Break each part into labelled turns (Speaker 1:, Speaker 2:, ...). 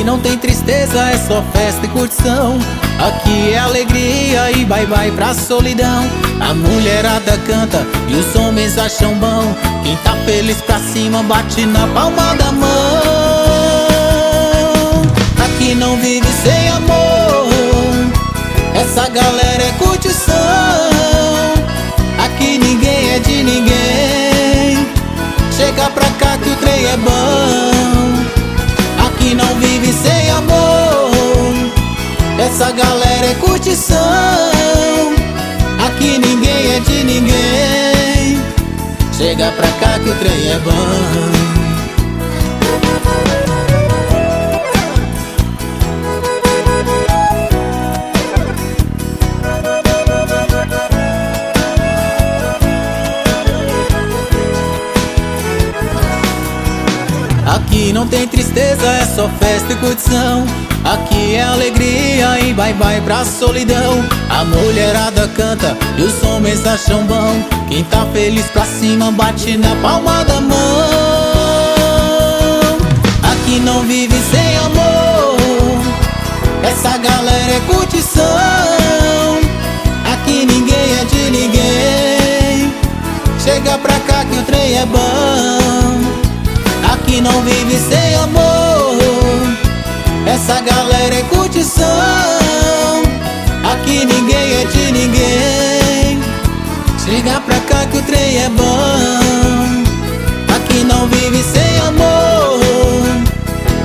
Speaker 1: não tem tristeza, é só festa e curtição. Aqui é alegria e bye bye pra solidão. A mulherada canta e os homens acham bom. Quem tá feliz pra cima bate na palma da mão. Aqui não vive sem amor, essa galera é curtição. Aqui ninguém é de ninguém, chega pra cá que o trem é bom. Aqui não vive sem amor, essa galera é curtição. Aqui ninguém é de ninguém, chega pra cá que o trem é bom. Aqui não tem tristeza, é só festa e curtição. Aqui é alegria e bye bye pra solidão. A mulherada canta e os homens acham bom. Quem tá feliz pra cima bate na palma da mão. Aqui não vive sem amor, essa galera é curtição. Aqui ninguém é de ninguém, chega pra cá que o trem é bom. Aqui não vive sem amor, essa galera é curtição. Aqui ninguém é de ninguém, chega pra cá que o trem é bom. Aqui não vive sem amor,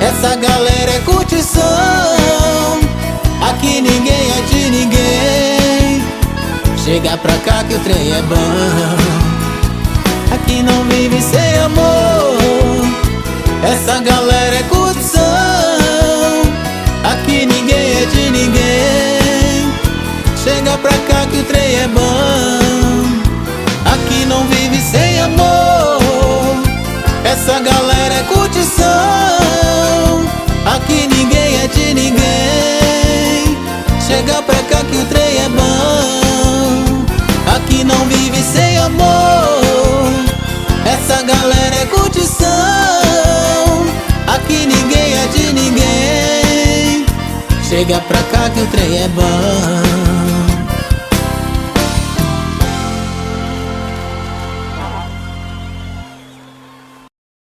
Speaker 1: essa galera é curtição. Aqui ninguém é de ninguém, chega pra cá que o trem é bom. Aqui não vive sem amor, essa galera é curtição. Aqui ninguém é de ninguém, chega pra cá que o trem é bom. Aqui não vive sem amor, essa galera é curtição. Aqui ninguém é de ninguém, chega pra cá que o trem é bom. Aqui não vive sem amor, essa galera é curtição. Aqui ninguém é de ninguém, chega pra cá que o trem é bom.